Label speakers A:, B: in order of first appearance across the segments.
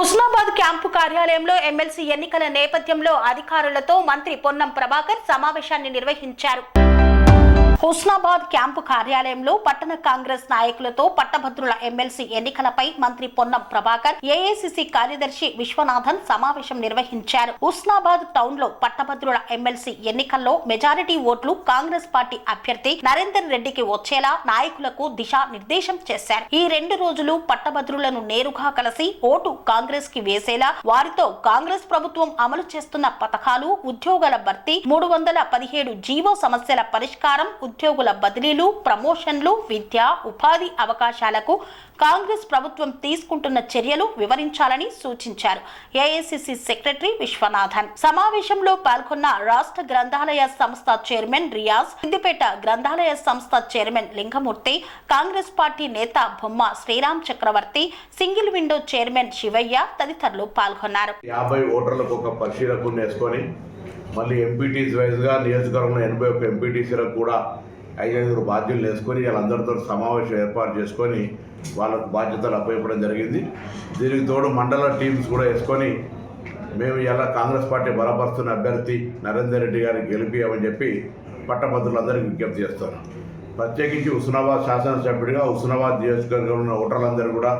A: Husnabad camp కార్యాలయంలో MLC ఎన్నికల నేపథ్యంలో అధికారులతో మంత్రి పొన్నం ప్రభాకర్ సమావేశాన్ని నిర్వహించారు. హుస్నాబాద్ క్యాంపు కార్యాలయంలో పట్టణ కాంగ్రెస్ నాయకులతో పట్టభద్రుల ఎమ్మెల్సీ ఎన్నికలపై మంత్రి పొన్నం ప్రభాకర్, ఏఐసిసి కార్యదర్శి విశ్వనాథన్ సమావేశం నిర్వహించారు. హుస్నాబాద్ టౌన్ లో పట్టభద్రుల ఎమ్మెల్సీ ఎన్నికల్లో మెజారిటీ ఓట్లు కాంగ్రెస్ పార్టీ అభ్యర్థి నరేందర్ రెడ్డికి వచ్చేలా నాయకులకు దిశా నిర్దేశం చేశారు. ఈ 2 రోజులు పట్టభద్రులను నేరుగా కలిసి ఓటు కాంగ్రెస్ కి వేసేలా వారితో కాంగ్రెస్ ప్రభుత్వం అమలు చేస్తున్న పథకాలు, ఉద్యోగాల భర్తీ, 317 జీవో సమస్యల పరిష్కారం, ఉద్యోగుల బదిలీలు, ప్రమోషన్లు, విద్య, ఉపాధి అవకాశాలకు కాంగ్రెస్ ప్రభుత్వం తీసుకుంటున్న చర్యలు వివరించాలని సూచించారు. ఏఐసిసి సెక్రటరీ విశ్వనాథన్ సమావేశంలో పాల్గొన్న రాష్ట్ర గ్రంథాలయ సంస్థ చైర్మన్ రియాజ్, సిద్దిపేట గ్రంథాలయ సంస్థ చైర్మన్ లింగమూర్తి, కాంగ్రెస్ పార్టీ నేత బొమ్మ శ్రీరామ్ చక్రవర్తి, సింగిల్ విండో చైర్మన్ శివయ్య తదితరులు పాల్గొన్నారు.
B: 50 ఓటర్లకు ఒక పరిశీలకుని వేసుకొని మళ్ళీ ఎంపీటీసీ వైజ్గా నియోజకవర్గంలో 81 ఎంపీటీసీలకు కూడా 5 బాధ్యులు వేసుకొని వాళ్ళందరితో సమావేశం ఏర్పాటు చేసుకొని వాళ్ళకు బాధ్యతలు అప్పచెప్పడం జరిగింది. దీనికి తోడు మండల టీమ్స్ కూడా వేసుకొని మేము ఇలా కాంగ్రెస్ పార్టీ బలపరుస్తున్న అభ్యర్థి నరేందర్ రెడ్డి గారికి గెలిపియమని చెప్పి పట్టభద్రులందరికీ విజ్ఞప్తి చేస్తున్నాం. ప్రత్యేకించి హుస్నాబాద్ శాసనసభ్యుడిగా హుస్నాబాద్ నియోజకవర్గంలో ఉన్న ఓటర్లందరూ కూడా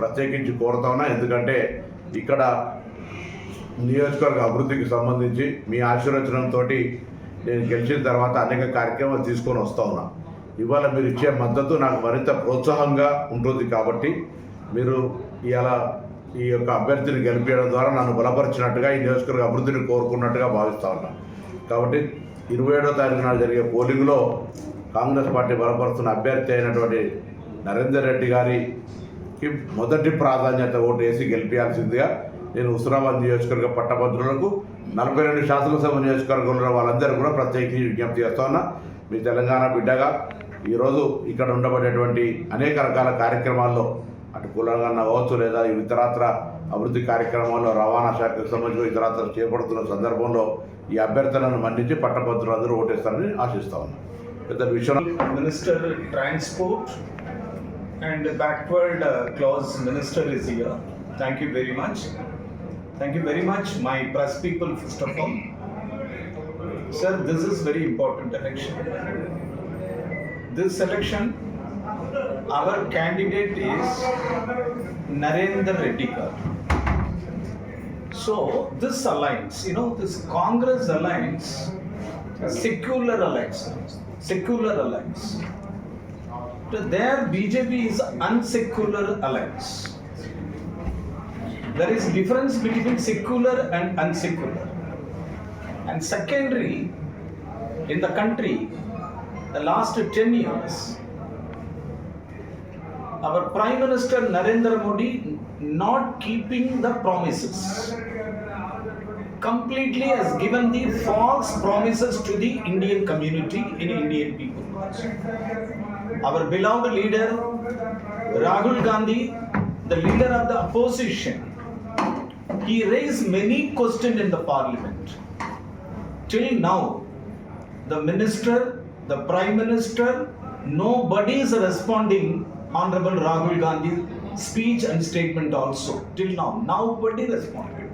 B: ప్రత్యేకించి కోరుతా ఉన్నా. ఎందుకంటే ఇక్కడ నియోజకవర్గ అభివృద్ధికి సంబంధించి మీ ఆశీర్వచనంతో నేను గెలిచిన తర్వాత అనేక కార్యక్రమాలు తీసుకొని వస్తూ ఉన్నా. ఇవాళ మీరు ఇచ్చే మద్దతు నాకు మరింత ప్రోత్సాహంగా ఉంటుంది. కాబట్టి మీరు ఇలా ఈ యొక్క అభ్యర్థిని గెలిపించడం ద్వారా నన్ను బలపరిచినట్టుగా, ఈ నియోజకవర్గ అభివృద్ధిని కోరుకున్నట్టుగా భావిస్తూ ఉన్నాను. కాబట్టి 27వ తారీఖు నాడు జరిగే పోలింగ్లో కాంగ్రెస్ పార్టీ బలపరుస్తున్న అభ్యర్థి అయినటువంటి నరేందర్ రెడ్డి గారికి మొదటి ప్రాధాన్యత ఓటు వేసి గెలిపించాల్సిందిగా నేను హుస్నాబాద్ నియోజకవర్గ పట్టభద్రులకు 42 శాసనసభ నియోజకవర్గంలో వాళ్ళందరూ కూడా ప్రత్యేకించి విజ్ఞప్తి చేస్తా ఉన్నా. మీ తెలంగాణ బిడ్డగా ఈరోజు ఇక్కడ ఉండబడేటువంటి అనేక రకాల కార్యక్రమాల్లో అటు కులంగా కావచ్చు లేదా ఇతరత్ర అభివృద్ధి కార్యక్రమాల్లో రవాణా శాఖకు సంబంధించి ఇతరత్ర చేపడుతున్న సందర్భంలో ఈ అభ్యర్థులను మన్నించి పట్టభద్రులు అందరూ ఓటేస్తారని ఆశిస్తా ఉన్నాను. పెద్ద విషయం
C: minister transport and backward clause minister is here. Thank you very much. Thank you very much, my press people, first of all. Sir, this is very important election. This election, our candidate is Narendra Reddy Garu. So, this alliance, this Congress alliance, secular alliance. Their BJP is unsecular alliance. There is difference between secular and unsecular. And secondary, in the country, the last 10 years, our Prime Minister Narendra Modi not keeping the promises, completely has given the false promises to the Indian community and Indian people. Our beloved leader, Rahul Gandhi, the leader of the opposition, he raised many questions in the parliament. Till now, the minister, the prime minister, nobody is responding Honorable Rahul Gandhi's speech and statement also. Till now, nobody responded.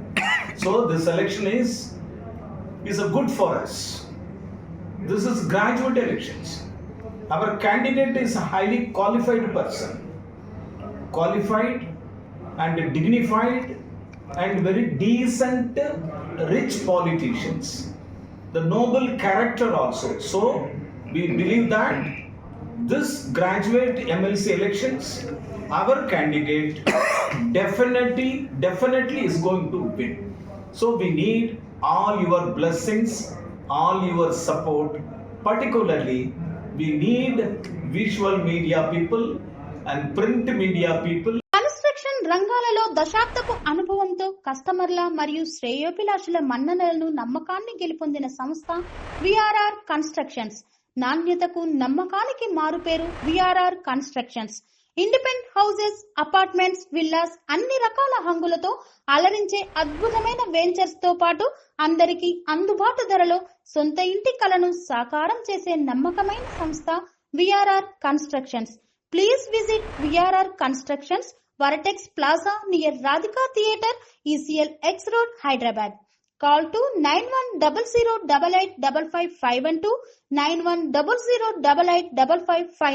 C: So this election is a good for us. This is graduate elections. Our candidate is a highly qualified person. Qualified and dignified and very decent, rich politicians. The noble character also. So, we believe that this graduate MLC elections, our candidate definitely is going to win. So, we need all your blessings, all your support. Particularly, we need visual media people and print media people.
D: రంగాలలో దశాబ్దపు అనుభవంతో కస్టమర్ల మరియు శ్రేయోభిలాషుల మన్ననలను నమ్మకాన్ని గెలుపొందిన సంస్థ VRR constructions. నాణ్యతకు నమ్మకానికి మారుపేరు VRR constructions. Independent houses, apartments, villas అన్ని రకాల హంగులతో అలరించే అద్భుతమైన వెంచర్స్ తో పాటు అందరికీ అందుబాటు ధరలో సొంత ఇంటి కలను సాకారం చేసే నమ్మకమైన సంస్థ VRR constructions. Please visit VRR Constructions, Varatex Plaza near Radhika Theatre, ECL X Road, Hyderabad. Call to 9100885552, 9100885559.